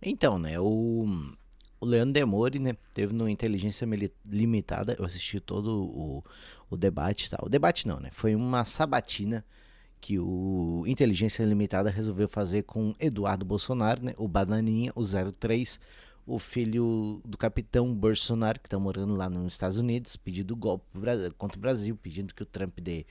Então, né, o Leandro Demore, né, teve no Inteligência Limitada, eu assisti todo o debate e tal. O debate não, né, foi uma sabatina que o Inteligência Limitada resolveu fazer com Eduardo Bolsonaro, né, o Bananinha, o 03, o filho do capitão Bolsonaro, que está morando lá nos Estados Unidos, pedindo golpe contra o Brasil, pedindo que o Trump dê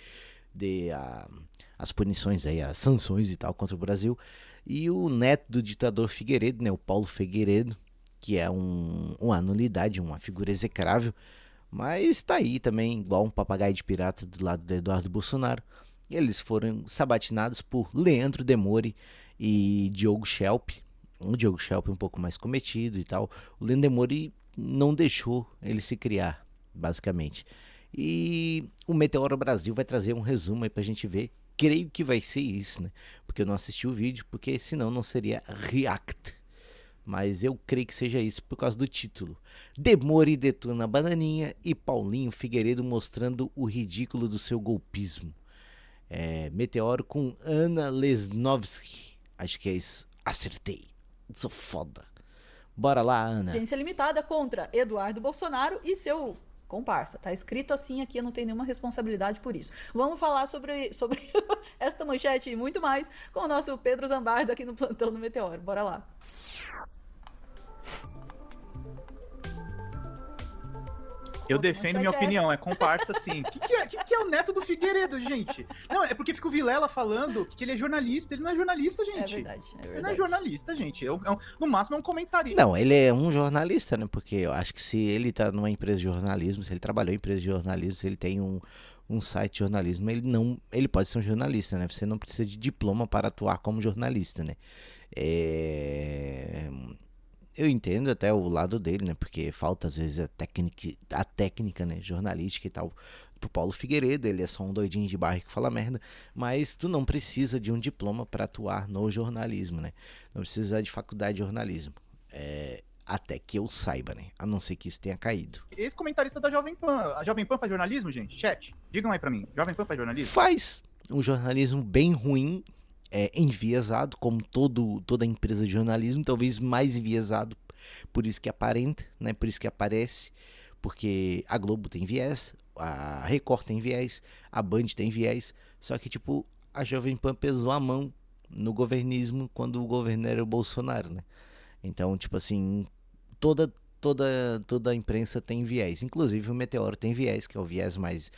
as punições aí, as sanções e tal contra o Brasil. E o neto do ditador Figueiredo, né, o Paulo Figueiredo, que é uma nulidade, uma figura execrável, mas tá aí também, igual um papagaio de pirata do lado do Eduardo Bolsonaro. Eles foram sabatinados por Leandro Demore e Diogo Schelp. O Diogo Schelp um pouco mais cometido e tal. O Leandro Demore não deixou ele se criar, basicamente. E o Meteoro Brasil vai trazer um resumo aí pra gente ver. Creio que vai ser isso, né? Porque eu não assisti o vídeo, porque senão não seria React. Mas eu creio que seja isso por causa do título. Demore detona Bananinha e Paulinho Figueiredo mostrando o ridículo do seu golpismo. Meteoro com Ana Lesnovski. Acho que é isso. Acertei. Sou foda. Bora lá, Ana. Agência limitada contra Eduardo Bolsonaro e seu comparsa. Tá escrito assim aqui, eu não tenho nenhuma responsabilidade por isso. Vamos falar sobre esta manchete e muito mais com o nosso Pedro Zambardo aqui no plantão do Meteoro. Bora lá. Eu Outra defendo minha manchete é essa. opinião, é comparsa sim. O que é o neto do Figueiredo, gente? Não, é porque fica o Vilela falando que ele é jornalista. Ele não é jornalista, É gente. verdade, é Ele não é verdade. jornalista, gente. No máximo é um comentarista. Não, ele é um jornalista, né? Porque eu acho que se ele tá numa empresa de jornalismo, se ele trabalhou em empresa de jornalismo, se ele tem um site de jornalismo, ele pode ser um jornalista, né? Você não precisa de diploma para atuar como jornalista, né? É, eu entendo até o lado dele, né? Porque falta às vezes a técnica, né? Jornalística e tal. Pro Paulo Figueiredo, ele é só um doidinho de barro que fala merda, mas tu não precisa de um diploma para atuar no jornalismo, né? Não precisa de faculdade de jornalismo. Até que eu saiba, né? A não ser que isso tenha caído. Esse comentarista da Jovem Pan. A Jovem Pan faz jornalismo, gente? Chat, digam aí pra mim. Jovem Pan faz jornalismo? Faz um jornalismo bem ruim, enviesado, como toda empresa de jornalismo, talvez mais enviesado, por isso que aparenta, né? Por isso que aparece, porque a Globo tem viés, a Record tem viés, a Band tem viés, só que tipo a Jovem Pan pesou a mão no governismo quando o governo era o Bolsonaro, né? Então, tipo assim, toda toda a imprensa tem viés, inclusive o Meteoro tem viés, que é o viés mais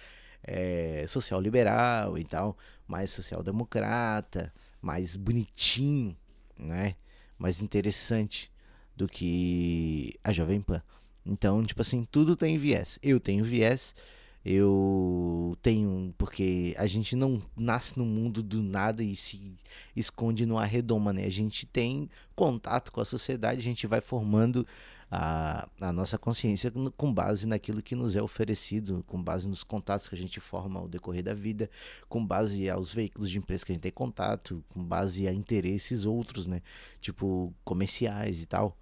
social liberal e tal, mais social democrata, mais bonitinho, né? Mais interessante do que a Jovem Pan. Então, tipo assim, tudo tem viés. Eu tenho viés, eu tenho. Porque a gente não nasce no mundo do nada e se esconde no redoma, né? A gente tem contato com a sociedade, a gente vai formando a nossa consciência com base naquilo que nos é oferecido, com base nos contatos que a gente forma ao decorrer da vida, com base aos veículos de imprensa que a gente tem contato, com base a interesses outros, né? Tipo, comerciais e tal.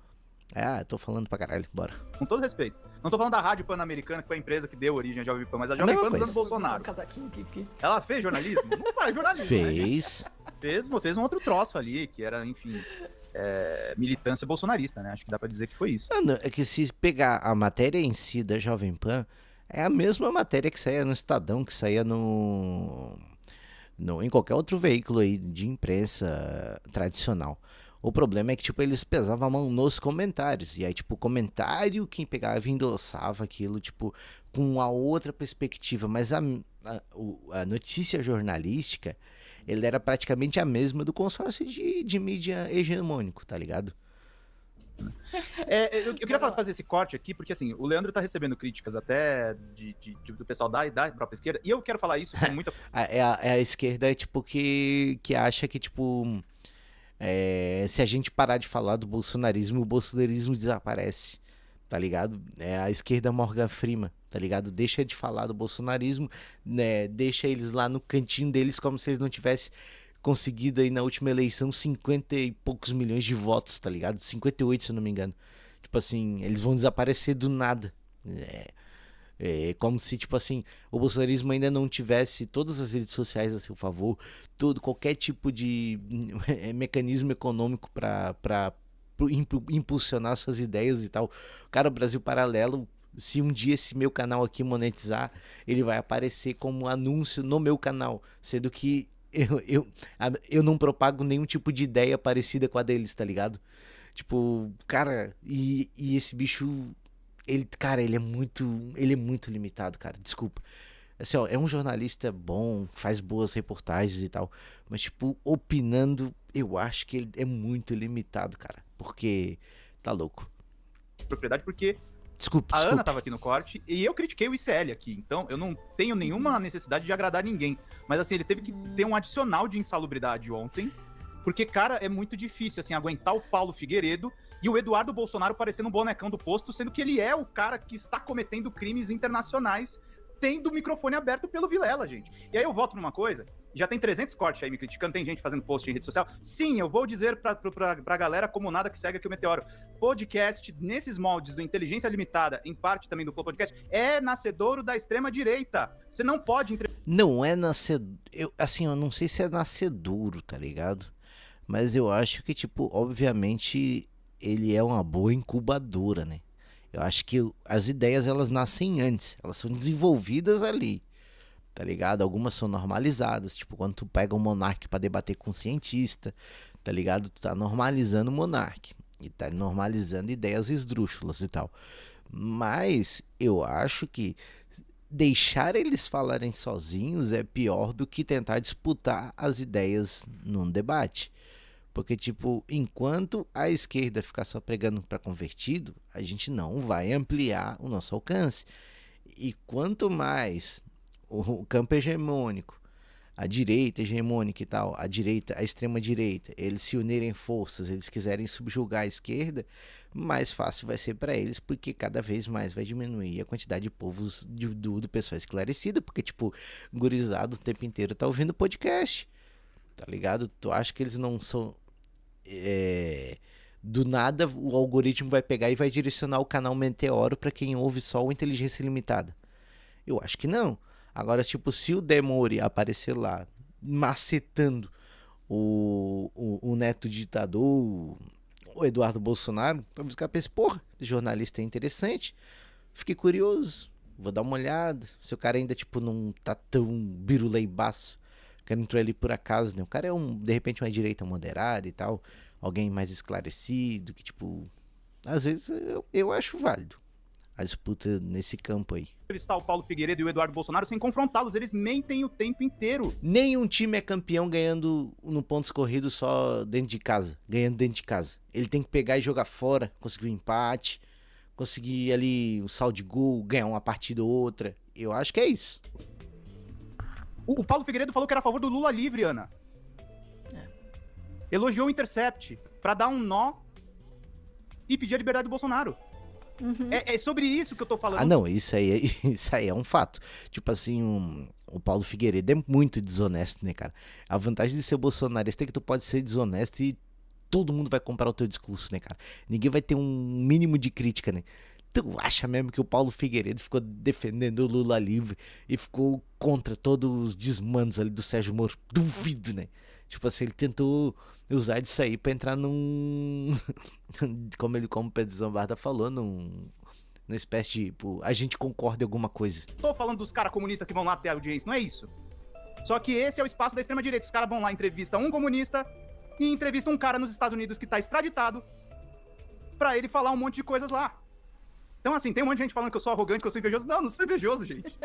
Tô falando pra caralho, bora. Com todo respeito. Não tô falando da Rádio Pan-Americana, que foi a empresa que deu origem à Jovem Pan, mas a É a Jovem mesma Pan dos coisa. anos Bolsonaro. Um casaquinho aqui. Ela fez jornalismo? Não faz jornalismo, né, gente? Fez. Fez um outro troço ali, que era, enfim, militância bolsonarista, né? Acho que dá pra dizer que foi isso. É que se pegar a matéria em si da Jovem Pan, é a mesma matéria que saía no Estadão, que saía em qualquer outro veículo aí de imprensa tradicional. O problema é que, tipo, eles pesavam a mão nos comentários. E aí, tipo, o comentário, quem pegava e endossava aquilo, tipo, com uma outra perspectiva. Mas a notícia jornalística, ele era praticamente a mesma do consórcio de mídia hegemônico, tá ligado? Eu queria fazer esse corte aqui, porque assim, o Leandro tá recebendo críticas até do pessoal da própria esquerda, e eu quero falar isso com muita. A esquerda, tipo, que acha que, tipo, se a gente parar de falar do bolsonarismo, o bolsonarismo desaparece, tá ligado? É a esquerda Morgan Freeman, tá ligado? Deixa de falar do bolsonarismo, né? Deixa eles lá no cantinho deles como se eles não tivessem conseguido aí na última eleição 50 e poucos milhões de votos, tá ligado? 58, se eu não me engano. Tipo assim, eles vão desaparecer do nada. Como se, tipo assim, o bolsonarismo ainda não tivesse todas as redes sociais a seu favor, qualquer tipo de mecanismo econômico para impulsionar suas ideias e tal. Cara, o Brasil Paralelo, se um dia esse meu canal aqui monetizar, ele vai aparecer como anúncio no meu canal, sendo que eu não propago nenhum tipo de ideia parecida com a deles, tá ligado? Tipo, cara, e esse bicho, ele é muito limitado, cara, desculpa. Assim, ó, é um jornalista bom, faz boas reportagens e tal, mas, tipo, opinando, eu acho que ele é muito limitado, cara, porque tá louco. Propriedade, porque Desculpa. a Ana tava aqui no corte e eu critiquei o ICL aqui, então eu não tenho nenhuma necessidade de agradar ninguém. Mas assim, ele teve que ter um adicional de insalubridade ontem, porque, cara, é muito difícil, assim, aguentar o Paulo Figueiredo e o Eduardo Bolsonaro parecendo um bonecão do posto, sendo que ele é o cara que está cometendo crimes internacionais, tendo o microfone aberto pelo Vilela, gente. E aí eu volto numa coisa, já tem 300 cortes aí me criticando, tem gente fazendo post em rede social. Sim, eu vou dizer pra galera como nada que segue aqui o Meteoro. Podcast, nesses moldes do Inteligência Limitada, em parte também do Flow Podcast, é nascedouro da extrema-direita. Você não pode... Não é nascedouro... eu não sei se é nascedouro, tá ligado? Mas eu acho que, tipo, obviamente, ele é uma boa incubadora, né? Eu acho que as ideias, elas nascem antes, elas são desenvolvidas ali, tá ligado? Algumas são normalizadas, tipo, quando tu pega um monarca pra debater com um cientista, tá ligado? Tu tá normalizando o monarca e tá normalizando ideias esdrúxulas e tal. Mas eu acho que deixar eles falarem sozinhos é pior do que tentar disputar as ideias num debate. Porque, tipo, enquanto a esquerda ficar só pregando para convertido, a gente não vai ampliar o nosso alcance. E quanto mais o campo hegemônico, a direita hegemônica e tal, a extrema-direita, eles se unirem forças, eles quiserem subjugar a esquerda, mais fácil vai ser para eles, porque cada vez mais vai diminuir a quantidade de povos do pessoal esclarecido, porque, tipo, gurizado o tempo inteiro tá ouvindo podcast, tá ligado? Tu acha que eles não são... do nada o algoritmo vai pegar e vai direcionar o canal Meteoro para quem ouve só o Inteligência Limitada? Eu acho que não. Agora, tipo, se o Demore aparecer lá macetando o neto ditador, o Eduardo Bolsonaro, talvez o cara pense, porra, jornalista é interessante, fiquei curioso, vou dar uma olhada. Se o cara ainda, tipo, não tá tão biruleibaço, o cara entrou ali por acaso, né? O cara é de repente uma direita moderada e tal, alguém mais esclarecido, que, tipo, às vezes eu acho válido a disputa nesse campo aí. Entrevistar o Paulo Figueiredo e o Eduardo Bolsonaro sem confrontá-los, eles mentem o tempo inteiro. Nenhum time é campeão ganhando no pontos corridos só dentro de casa, ganhando dentro de casa. Ele tem que pegar e jogar fora, conseguir um empate, conseguir ali um saldo de gol, ganhar uma partida ou outra. Eu acho que é isso. O Paulo Figueiredo falou que era a favor do Lula livre, Ana. Elogiou o Intercept pra dar um nó e pedir a liberdade do Bolsonaro. Uhum. É sobre isso que eu tô falando. Ah, não, isso aí é um fato. Tipo assim, o Paulo Figueiredo é muito desonesto, né, cara? A vantagem de ser bolsonarista é que tu pode ser desonesto e todo mundo vai comprar o teu discurso, né, cara? Ninguém vai ter um mínimo de crítica, né? Tu acha mesmo que o Paulo Figueiredo ficou defendendo o Lula livre e ficou contra todos os desmandos ali do Sérgio Moro? Duvido, né? Tipo assim, ele tentou usar disso aí pra entrar num... como o Pedro Zambarda falou, numa espécie de, tipo, a gente concorda em alguma coisa. Tô falando dos caras comunistas que vão lá ter audiência, não é isso. Só que esse é o espaço da extrema-direita. Os caras vão lá, entrevistam um comunista e entrevistam um cara nos Estados Unidos que tá extraditado pra ele falar um monte de coisas lá. Então, assim, tem um monte de gente falando que eu sou arrogante, que eu sou invejoso. Não sou invejoso, gente.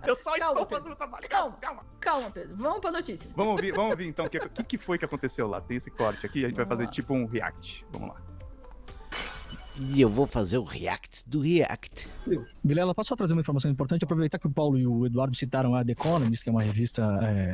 Eu só estou fazendo o trabalho. Calma, Pedro. Vamos pra notícia. Vamos ouvir então, o que foi que aconteceu lá? Tem esse corte aqui, a gente vai fazer tipo um react. Vamos lá. E eu vou fazer o react do react. Vilela, posso só trazer uma informação importante? Aproveitar que o Paulo e o Eduardo citaram a The Economist, que é uma revista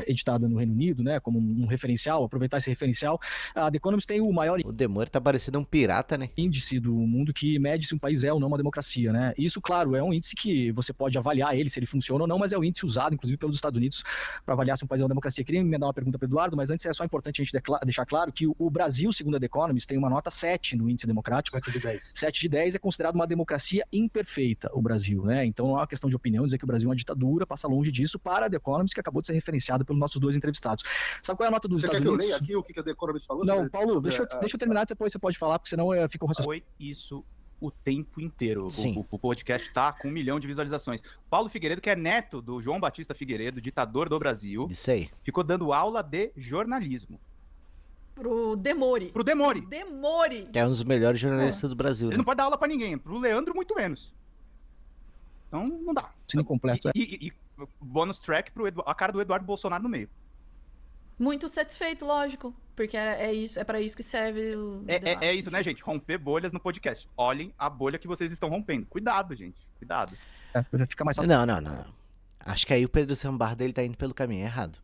editada no Reino Unido, né, como um referencial, aproveitar esse referencial. A The Economist tem o maior O Demore tá parecendo um pirata, né? índice do mundo que mede se um país é ou não uma democracia, né? Isso, claro, é um índice que você pode avaliar ele, se ele funciona ou não, mas é o índice usado, inclusive, pelos Estados Unidos para avaliar se um país é uma democracia. Queria emendar uma pergunta para o Eduardo, mas antes é só importante a gente deixar claro que o Brasil, segundo a The Economist, tem uma nota 7 no índice democrático. Quanto de 10? 7 de 10 é considerado uma democracia imperfeita, o Brasil, né? Então não é uma questão de opinião dizer que o Brasil é uma ditadura, passa longe disso para a The Economist, que acabou de ser referenciada pelos nossos 2 entrevistados. Sabe qual é a nota dos Você Estados quer Unidos? que eu leia aqui o que a The Economist falou? Não, Paulo, deixa eu terminar, depois você pode falar, porque senão fica o raciocínio. Foi isso o tempo inteiro. Sim. O podcast tá com 1 milhão de visualizações. Paulo Figueiredo, que é neto do João Batista Figueiredo, ditador do Brasil, Isso aí. ficou dando aula de jornalismo. Pro Demore. Pro Demore. Demore. Que é um dos melhores jornalistas do Brasil, Ele né? não pode dar aula pra ninguém. Pro Leandro, muito menos. Então, não dá. Raciocínio completo. E bônus track a cara do Eduardo Bolsonaro no meio. Muito satisfeito, lógico. Porque é para isso que serve o debate. É isso, né, gente? Romper bolhas no podcast. Olhem a bolha que vocês estão rompendo. Cuidado, gente. Cuidado. Fica mais fácil. Não. Acho que aí o Pedro Sambarda ele tá indo pelo caminho errado.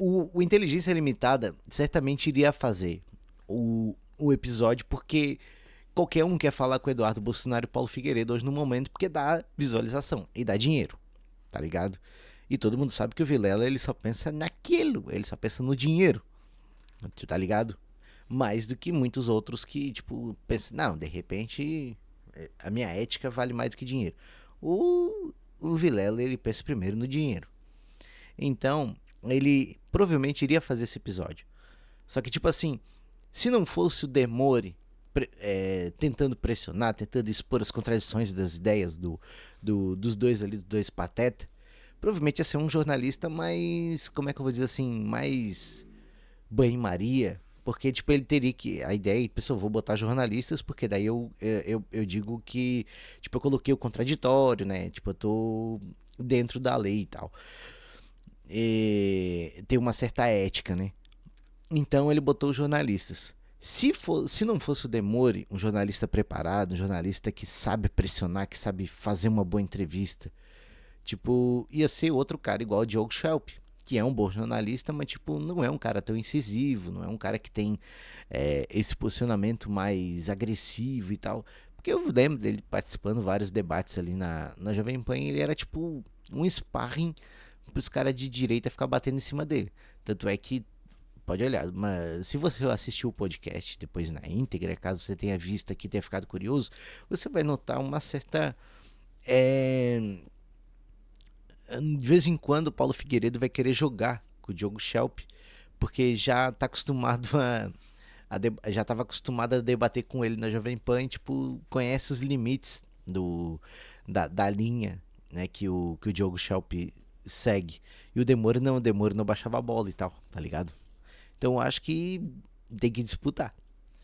O Inteligência Limitada certamente iria fazer o episódio porque qualquer um quer falar com o Eduardo Bolsonaro e Paulo Figueiredo hoje no momento porque dá visualização e dá dinheiro, tá ligado? E todo mundo sabe que o Vilela ele só pensa naquilo, ele só pensa no dinheiro, tá ligado? Mais do que muitos outros que, tipo, pensam, não, de repente a minha ética vale mais do que dinheiro. O Vilela ele pensa primeiro no dinheiro. Então, ele provavelmente iria fazer esse episódio. Só que, tipo assim, se não fosse o Demore tentando pressionar, tentando expor as contradições das ideias dos dois ali, dos dois patetas, provavelmente ia ser um jornalista mais, como é que eu vou dizer assim, mais banho-maria, porque, tipo, ele teria que, a ideia, pessoal, vou botar jornalistas, porque daí eu digo que, tipo, eu coloquei o contraditório, né, tipo, eu tô dentro da lei e tal. Tem uma certa ética, né? Então ele botou os jornalistas. Se não fosse o Demore, um jornalista preparado, um jornalista que sabe pressionar, que sabe fazer uma boa entrevista, tipo, ia ser outro cara igual o Diogo Schelp, que é um bom jornalista, mas tipo, não é um cara tão incisivo, não é um cara que tem esse posicionamento mais agressivo e tal. Porque eu lembro dele participando de vários debates ali na Jovem Pan, ele era tipo um sparring pros caras de direita ficar batendo em cima dele. Tanto é que, pode olhar, mas se você assistiu o podcast depois na íntegra, caso você tenha visto aqui e tenha ficado curioso, você vai notar uma certa... de vez em quando o Paulo Figueiredo vai querer jogar com o Diogo Schelp, porque já tá acostumado já estava acostumado a debater com ele na Jovem Pan e, tipo, conhece os limites da linha, né, que o Diogo Schelp segue. E o Demore não baixava a bola e tal, tá ligado? Então eu acho que tem que disputar.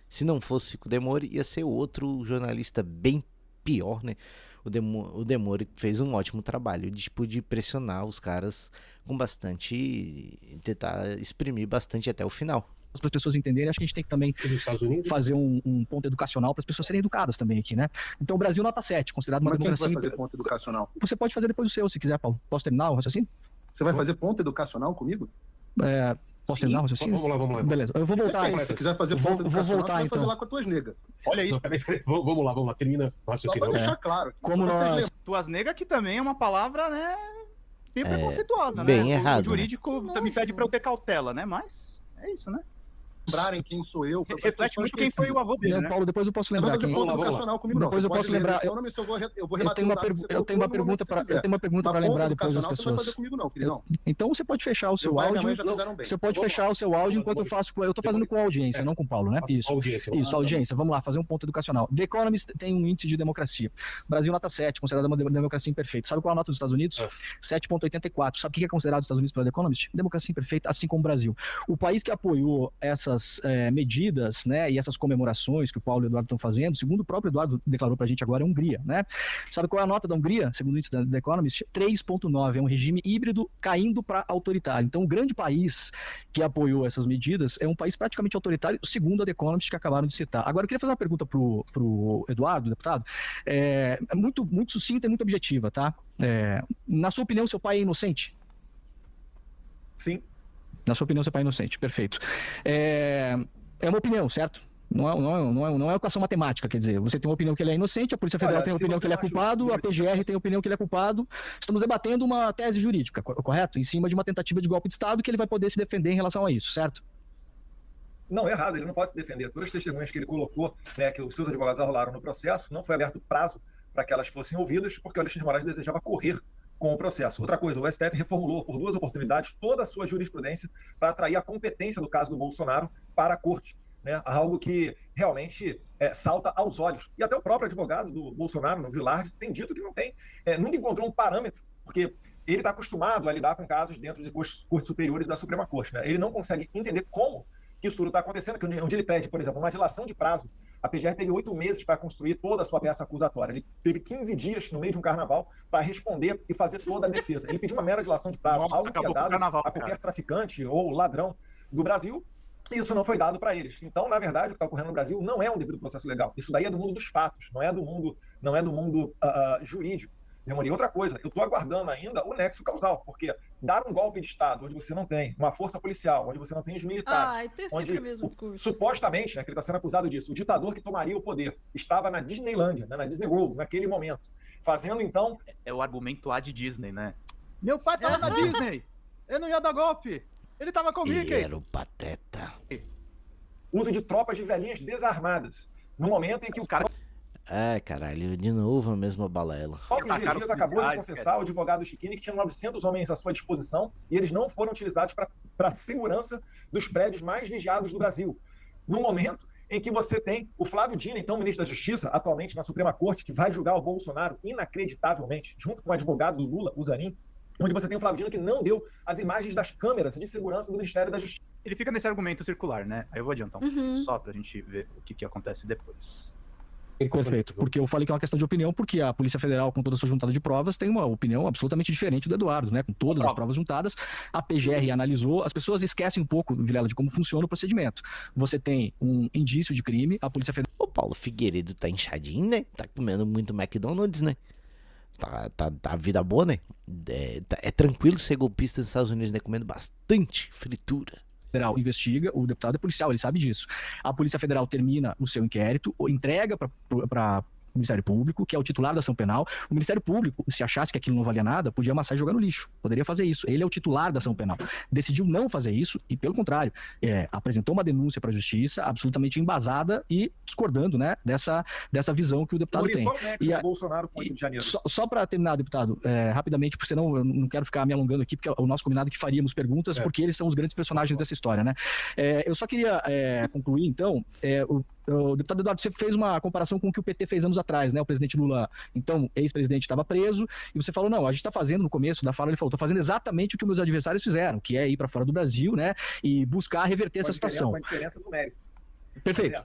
Se não fosse com o Demore, ia ser outro jornalista bem pior, né? O Demore fez um ótimo trabalho de pressionar os caras com bastante... tentar exprimir bastante até o final. Para as pessoas entenderem, acho que a gente tem que também fazer um ponto educacional para as pessoas serem educadas também aqui, né? Então o Brasil nota 7, considerado uma Mas quem democracia... vai fazer ponto educacional? Você pode fazer depois o seu, se quiser, Paulo. Posso terminar o raciocínio? Você vai fazer ponto educacional comigo? Posso terminar o raciocínio? Vamos lá. Beleza, eu vou voltar. Se você quiser fazer Vou ponto educacional, voltar, você vai então. fazer lá com as tuas negas. Olha isso. Peraí, vamos lá, termina o Só raciocínio. pra deixar claro. aqui, Como pra vocês nós- Tuas negas, que também é uma palavra, né, bem preconceituosa, bem né? errado, O jurídico né? também pede pra eu ter cautela, né? Mas é isso, né? lembrarem quem sou eu. pra Reflete pessoas muito quem foi o avô dele, Não, né? Paulo, depois eu posso Não vai lembrar fazer quem... ponto Vamos lá. educacional comigo, não. Depois Você eu pode posso ler lembrar- o Economist, eu vou Eu rebater tenho o uma, dado que você eu tenho uma colocou no momento pergunta que você quiser. para Mas lembrar ponto depois das educacional você não vai fazer pessoas. comigo não, queridão. Então você pode fechar o seu Meu pai e minha áudio. mãe já fizeram bem. Você pode fechar o seu áudio enquanto eu faço. Eu tô fazendo com a audiência, não com o Paulo, né? Isso. Isso, audiência. Vamos lá, fazer um ponto educacional. The Economist tem um índice de democracia. Brasil nota 7, considerada uma democracia imperfeita. Sabe qual é a nota dos Estados Unidos? 7,84. Sabe o que é considerado os Estados Unidos pela The Economist? Democracia imperfeita, assim como o Brasil. O país que apoiou essas medidas, né, e essas comemorações que o Paulo e o Eduardo estão fazendo, segundo o próprio Eduardo declarou pra gente agora, é a Hungria, né? Sabe qual é a nota da Hungria, segundo o índice da The Economist? 3,9. É um regime híbrido caindo para autoritário. Então, o grande país que apoiou essas medidas é um país praticamente autoritário, segundo a The Economist, que acabaram de citar. Agora, eu queria fazer uma pergunta pro Eduardo, deputado, muito, muito sucinta e muito objetiva, tá? Na sua opinião, seu pai é inocente? Sim. Na sua opinião, seu pai é inocente, perfeito. É uma opinião, certo? Não é equação matemática, quer dizer, você tem uma opinião que ele é inocente, a Polícia Federal tem a opinião que ele é culpado, a PGR tem a opinião que ele é culpado. Estamos debatendo uma tese jurídica, correto? Em cima de uma tentativa de golpe de Estado que ele vai poder se defender em relação a isso, certo? não, é errado, ele não pode se defender. Todas as testemunhas que ele colocou, né, que os seus advogados arrolaram no processo, não foi aberto prazo para que elas fossem ouvidas, porque o Alexandre de Moraes desejava correr com o processo. Outra coisa, o STF reformulou por 2 oportunidades toda a sua jurisprudência para atrair a competência do caso do Bolsonaro para a corte, né? Algo que realmente salta aos olhos. E até o próprio advogado do Bolsonaro, no Vilardi, tem dito que não tem, nunca encontrou um parâmetro, porque ele está acostumado a lidar com casos dentro de cortes superiores da Suprema Corte, né? Ele não consegue entender como que isso tudo está acontecendo, que onde ele pede, por exemplo, uma dilação de prazo, a PGR teve 8 meses para construir toda a sua peça acusatória. Ele teve 15 dias no meio de um carnaval para responder e fazer toda a defesa. Ele pediu uma mera dilação de prazo, algo que é dado carnaval, a qualquer traficante ou ladrão do Brasil. Isso não foi dado para eles. Então, na verdade, o que está ocorrendo no Brasil não é um devido processo legal. Isso daí é do mundo dos fatos, não é do mundo jurídico. E outra coisa, eu estou aguardando ainda o nexo causal, porque dar um golpe de Estado onde você não tem uma força policial, onde você não tem os militares, tem sempre o mesmo discurso. Supostamente, né, que ele está sendo acusado disso, o ditador que tomaria o poder estava na Disneylândia, né, na Disney World, naquele momento, fazendo então... É o argumento A de Disney, né? Meu pai estava na Disney, eu não ia dar golpe, ele estava comigo. Ele era o pateta. Uso de tropas de velhinhas desarmadas, no momento em que Os o caras... Caralho, de novo a mesma balela. próprio Dias acabou de confessar, o advogado Chiquini, que tinha 900 homens à sua disposição e eles não foram utilizados para a segurança dos prédios mais vigiados do Brasil. No momento em que você tem o Flávio Dino, então ministro da Justiça, atualmente na Suprema Corte, que vai julgar o Bolsonaro inacreditavelmente, junto com o advogado do Lula, o Zanin, onde você tem o Flávio Dino que não deu as imagens das câmeras de segurança do Ministério da Justiça. Ele fica nesse argumento circular, né? Aí eu vou adiantar só pra gente ver o que acontece depois. Perfeito, porque eu falei que é uma questão de opinião, porque a Polícia Federal, com toda a sua juntada de provas, tem uma opinião absolutamente diferente do Eduardo, né? Com todas as provas juntadas, a PGR analisou, as pessoas esquecem um pouco, Vilela, de como funciona o procedimento. Você tem um indício de crime, a Polícia Federal... O Paulo Figueiredo tá inchadinho, né? Tá comendo muito McDonald's, né? Tá vida boa, né? É tranquilo ser golpista nos Estados Unidos, né? Comendo bastante fritura. Federal investiga, o deputado é policial, ele sabe disso. A Polícia Federal termina o seu inquérito, entrega para o Ministério Público, que é o titular da ação penal. O Ministério Público, se achasse que aquilo não valia nada, podia amassar e jogar no lixo. Poderia fazer isso. Ele é o titular da ação penal. Decidiu não fazer isso e, pelo contrário, apresentou uma denúncia para a Justiça absolutamente embasada e discordando, né, dessa visão que o deputado tem. Qual o nexo do Bolsonaro com o Rio de Janeiro? Só para terminar, deputado, rapidamente, porque senão eu não quero ficar me alongando aqui, porque é o nosso combinado que faríamos perguntas, porque eles são os grandes personagens dessa história, né? Eu só queria concluir, então, o deputado Eduardo, você fez uma comparação com o que o PT fez anos atrás, né? O presidente Lula, então, ex-presidente, estava preso, e você falou, não, a gente está fazendo, no começo da fala, ele falou, estou fazendo exatamente o que meus adversários fizeram, que é ir para fora do Brasil, né? E buscar reverter essa situação. Com a diferença do mérito. Perfeito.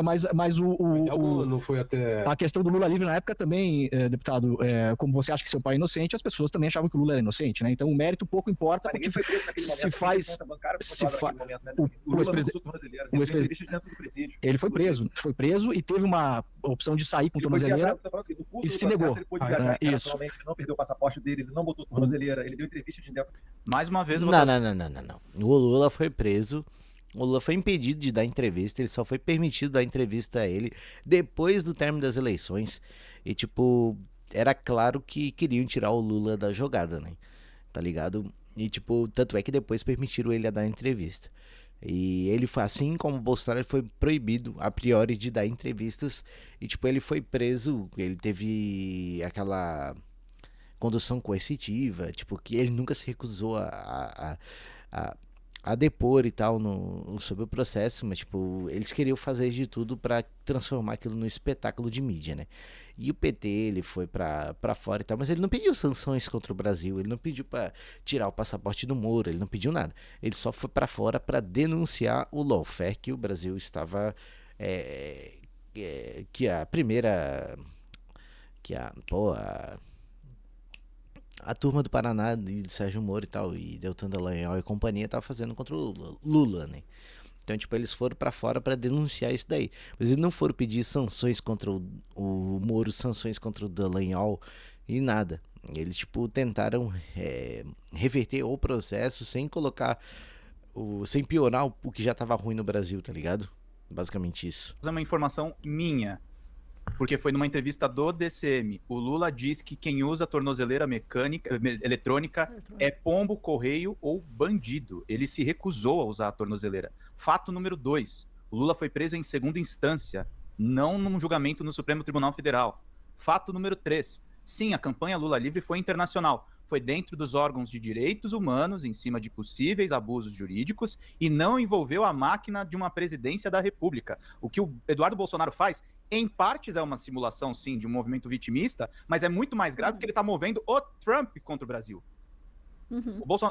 Mas não foi até... a questão do Lula livre na época também, deputado, como você acha que seu pai é inocente, as pessoas também achavam que o Lula era inocente, né? Então o mérito pouco importa. Ninguém foi preso naquele momento. Se faz... O Lula não usou tornozeleira. Ele foi preso e teve uma opção de sair com tornozeleira e se negou. Ele pôde viajar internacionalmente, ele não perdeu o passaporte dele, ele não botou tornozeleira, ele deu entrevista de dentro. Mais uma vez... Não. O Lula foi preso. O Lula foi impedido de dar entrevista, ele só foi permitido dar entrevista a ele depois do término das eleições. E, tipo, era claro que queriam tirar o Lula da jogada, né? Tá ligado? E, tipo, tanto é que depois permitiram ele a dar entrevista. E ele foi, assim como o Bolsonaro, ele foi proibido, a priori, de dar entrevistas. E, tipo, ele foi preso, ele teve aquela condução coercitiva, tipo, que ele nunca se recusou a depor e tal sobre o processo, mas tipo, eles queriam fazer de tudo pra transformar aquilo num espetáculo de mídia, né? E o PT, ele foi pra fora e tal, mas ele não pediu sanções contra o Brasil, ele não pediu pra tirar o passaporte do Moro, ele não pediu nada. Ele só foi pra fora pra denunciar o lawfare que o Brasil estava... que a primeira... a turma do Paraná, de Sérgio Moro e tal, e Deltan Dallagnol e companhia, tava fazendo contra o Lula, né? Então, tipo, eles foram pra fora pra denunciar isso daí. Mas eles não foram pedir sanções contra o Moro, sanções contra o Dallagnol e nada. Eles, tipo, tentaram reverter o processo sem colocar, sem piorar o que já tava ruim no Brasil, tá ligado? Basicamente isso. É uma informação minha. Porque foi numa entrevista do DCM. O Lula diz que quem usa tornozeleira eletrônica é pombo, correio ou bandido. Ele se recusou a usar a tornozeleira. Fato número 2, o Lula foi preso em segunda instância, não num julgamento no Supremo Tribunal Federal. Fato número 3, sim, a campanha Lula Livre foi internacional, foi dentro dos órgãos de direitos humanos, em cima de possíveis abusos jurídicos, e não envolveu a máquina de uma presidência da República. O que o Eduardo Bolsonaro faz, em partes, é uma simulação, sim, de um movimento vitimista, mas é muito mais grave porque ele está movendo o Trump contra o Brasil.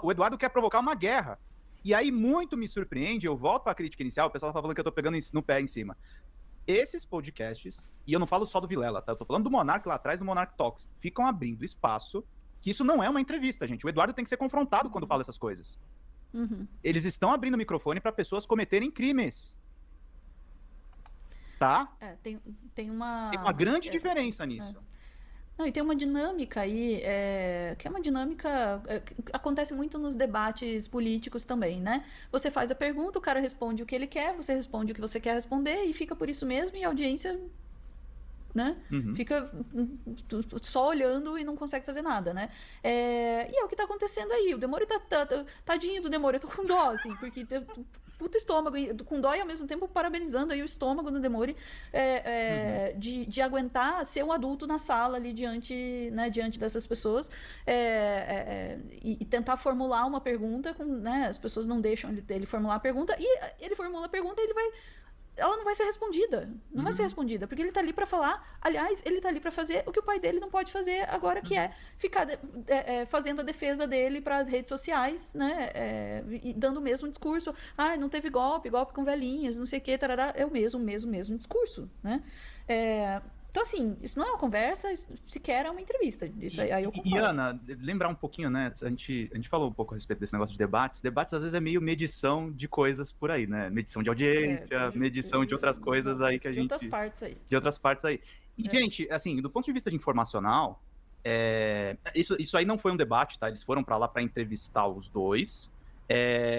O Eduardo quer provocar uma guerra. E aí muito me surpreende, eu volto para a crítica inicial, o pessoal tá falando que eu tô pegando no pé em cima. Esses podcasts, e eu não falo só do Vilela, tá? Eu tô falando do Monark lá atrás, do Monark Talks, ficam abrindo espaço, que isso não é uma entrevista, gente. O Eduardo tem que ser confrontado quando fala essas coisas. Eles estão abrindo o microfone para pessoas cometerem crimes. Tá? Tem uma grande diferença nisso. Não, e tem uma dinâmica aí, que é uma dinâmica que acontece muito nos debates políticos também, né? Você faz a pergunta, o cara responde o que ele quer, você responde o que você quer responder e fica por isso mesmo, e a audiência, né? Fica só olhando e não consegue fazer nada, né? E é o que tá acontecendo aí. O Demore tadinho do Demore, eu tô com dó, assim, porque puta estômago, com dó e ao mesmo tempo parabenizando aí o estômago do Demore de aguentar ser um adulto na sala ali diante dessas pessoas e tentar formular uma pergunta, né? As pessoas não deixam ele formular a pergunta, e ele formula a pergunta e ela não vai ser respondida. Não vai ser respondida, porque ele tá ali para falar. Aliás, ele tá ali para fazer o que o pai dele não pode fazer agora, que é ficar fazendo a defesa dele para as redes sociais, né? E dando o mesmo discurso. Não teve golpe com velhinhas, não sei o que, tarará. É o mesmo discurso, né? Então, assim, isso não é uma conversa, sequer é uma entrevista. Isso aí eu concordo. E, Ana, lembrar um pouquinho, né? A gente falou um pouco a respeito desse negócio de debates. Debates, às vezes, é meio medição de coisas por aí, né? Medição de audiência, medição de outras coisas aí que a gente... De outras partes aí. De outras partes aí. E, gente, assim, do ponto de vista de informacional, isso aí não foi um debate, tá? Eles foram pra lá pra entrevistar os dois.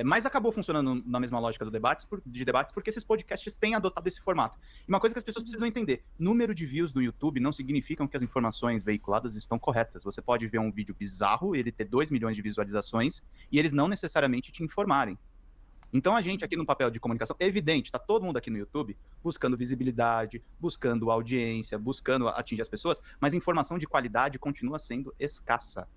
Mas acabou funcionando na mesma lógica de debates, porque esses podcasts têm adotado esse formato. E uma coisa que as pessoas precisam entender: número de views no YouTube não significa que as informações veiculadas estão corretas. Você pode ver um vídeo bizarro, ele ter 2 milhões de visualizações, e eles não necessariamente te informarem. Então a gente aqui no papel de comunicação, é evidente, tá todo mundo aqui no YouTube buscando visibilidade, buscando audiência, buscando atingir as pessoas, mas informação de qualidade continua sendo escassa.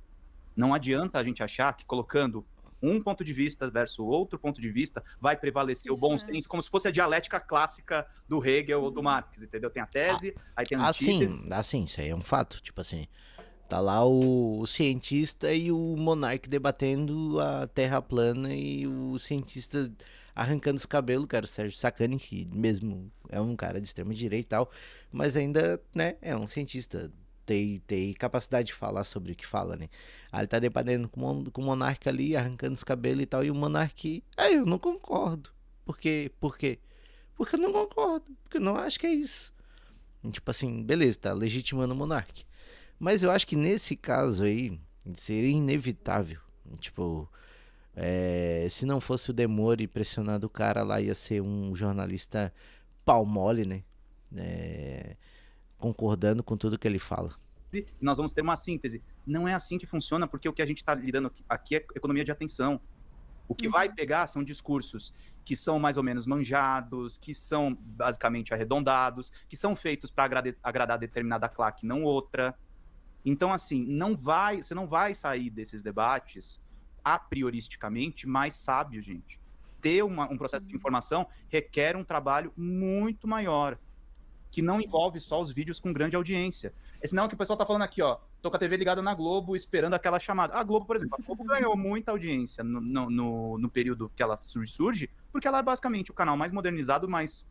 Não adianta a gente achar que colocando um ponto de vista versus outro ponto de vista vai prevalecer o bom senso, como se fosse a dialética clássica do Hegel ou do Marx, entendeu? Tem a tese, aí tem a antítese. Assim, isso aí é um fato. Tipo assim, tá lá o cientista e o monarca debatendo a terra plana e o cientista arrancando os cabelos, cara, o Sérgio Sacani, que mesmo é um cara de extrema direita e tal, mas ainda, né, é um cientista. Tem capacidade de falar sobre o que fala, né? Aí ele tá debatendo com o monarca ali, arrancando os cabelos e tal, e o monarca, eu não concordo. Por quê? Porque eu não concordo, porque eu não acho que é isso. E, tipo assim, beleza, tá legitimando o monarca. Mas eu acho que nesse caso aí, seria inevitável. Tipo, se não fosse o Demore pressionando o cara lá, ia ser um jornalista pau mole, né? Concordando com tudo que ele fala. Nós vamos ter uma síntese. Não é assim que funciona, porque o que a gente está lidando aqui é economia de atenção. O que vai pegar são discursos que são mais ou menos manjados, que são basicamente arredondados, que são feitos para agradar determinada claque, não outra. Então, assim, você não vai sair desses debates a prioristicamente mais sábio, gente. Ter um processo de informação requer um trabalho muito maior, que não envolve só os vídeos com grande audiência. Senão o que o pessoal tá falando aqui, ó, tô com a TV ligada na Globo esperando aquela chamada. A Globo, por exemplo, a Globo ganhou muita audiência no período que ela surge, porque ela é basicamente o canal mais modernizado, mais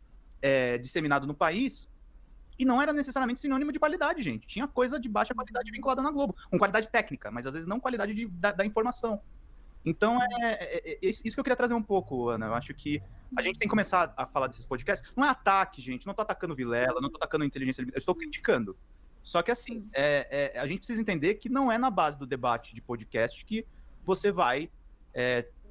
disseminado no país, e não era necessariamente sinônimo de qualidade, gente. Tinha coisa de baixa qualidade vinculada na Globo, com qualidade técnica, mas às vezes não qualidade da informação. Então, isso que eu queria trazer um pouco, Ana. Eu acho que a gente tem que começar a falar desses podcasts. Não é ataque, gente. Não tô atacando Vilela, não tô atacando inteligência. Eu estou criticando. Só que, assim, a gente precisa entender que não é na base do debate de podcast que você vai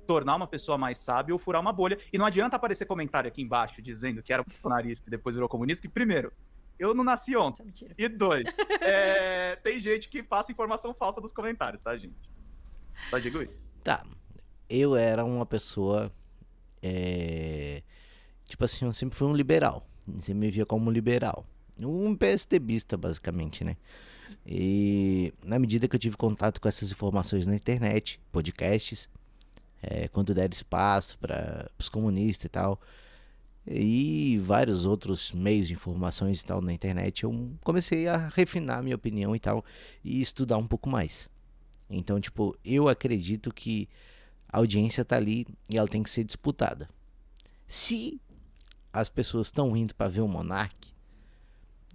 tornar uma pessoa mais sábia ou furar uma bolha. E não adianta aparecer comentário aqui embaixo dizendo que era bolsonarista e depois virou comunista, que, primeiro, eu não nasci ontem. E 2, tem gente que passa informação falsa dos comentários, tá, gente? Só digo isso. Tá, eu era uma pessoa Tipo assim, eu sempre fui um liberal. Você me via como um liberal. Um PSDBista, basicamente, né? E na medida que eu tive contato com essas informações na internet, podcasts, quando der espaço para os comunistas e tal, e vários outros meios de informações e tal na internet, eu comecei a refinar minha opinião e tal, e estudar um pouco mais. Então, tipo, eu acredito que a audiência tá ali e ela tem que ser disputada. Se as pessoas estão indo para ver o Monark,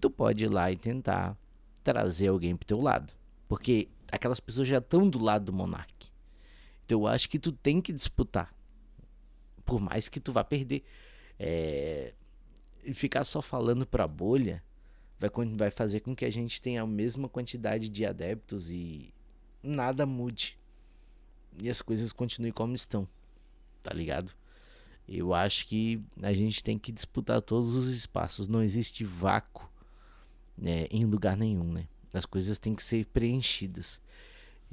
tu pode ir lá e tentar trazer alguém pro teu lado. Porque aquelas pessoas já estão do lado do Monark. Então eu acho que tu tem que disputar. Por mais que tu vá perder. E ficar só falando pra bolha vai fazer com que a gente tenha a mesma quantidade de adeptos e nada mude. E as coisas continuem como estão. Tá ligado? Eu acho que a gente tem que disputar todos os espaços. Não existe vácuo, em lugar nenhum, né? As coisas têm que ser preenchidas.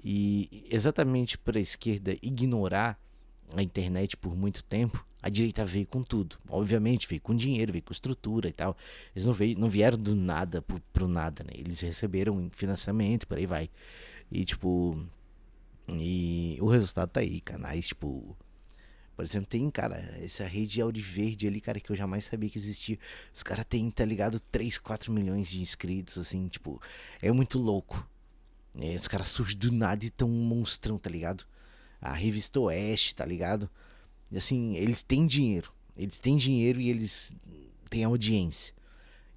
E exatamente para a esquerda ignorar a internet por muito tempo, a direita veio com tudo. Obviamente veio com dinheiro, veio com estrutura e tal. Eles não vieram do nada pro nada, né? Eles receberam financiamento, por aí vai. E tipo, e o resultado tá aí, canais tipo, por exemplo, tem, cara, essa rede Audiverde ali, cara, que eu jamais sabia que existia. Os caras têm, tá ligado, 3, 4 milhões de inscritos, assim, tipo, é muito louco. Os caras surgem do nada e tão um monstrão, tá ligado? A revista Oeste, tá ligado? E assim, eles têm dinheiro. Eles têm dinheiro e eles têm audiência.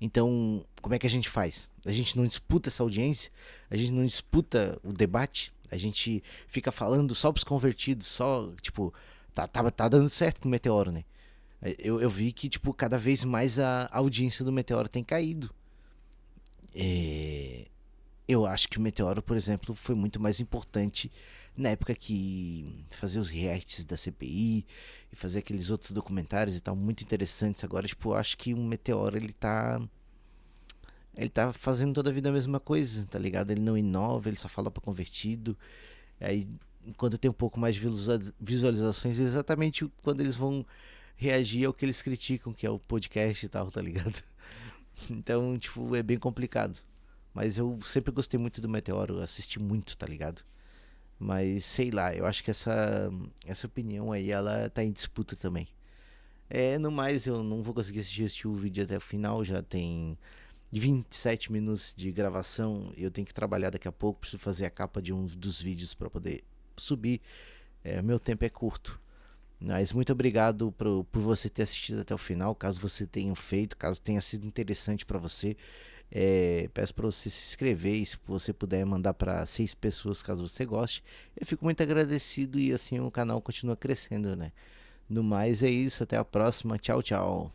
Então, como é que a gente faz? A gente não disputa essa audiência? A gente não disputa o debate? A gente fica falando só pros convertidos, só, tipo... Tá dando certo pro Meteoro, né? Eu vi que, tipo, cada vez mais a audiência do Meteoro tem caído. Eu acho que o Meteoro, por exemplo, foi muito mais importante na época que fazia os reacts da CPI e fazer aqueles outros documentários e tal, muito interessantes. Agora, tipo, eu acho que o Meteoro, ele tá fazendo toda a vida a mesma coisa, tá ligado? Ele não inova, ele só fala pra convertido. Aí, quando tem um pouco mais de visualizações, é exatamente quando eles vão reagir ao que eles criticam, que é o podcast e tal, tá ligado? Então, tipo, é bem complicado. Mas eu sempre gostei muito do Meteoro, assisti muito, tá ligado? Mas, sei lá, eu acho que essa opinião aí, ela tá em disputa também. No mais, eu não vou conseguir assistir o vídeo até o final, já tem 27 minutos de gravação, eu tenho que trabalhar daqui a pouco, preciso fazer a capa de um dos vídeos para poder subir. Meu tempo é curto. Mas muito obrigado por você ter assistido até o final. Caso você tenha feito, caso tenha sido interessante para você, peço para você se inscrever e se você puder mandar para 6 pessoas caso você goste. Eu fico muito agradecido e assim o canal continua crescendo, né? No mais é isso, até a próxima. Tchau, tchau.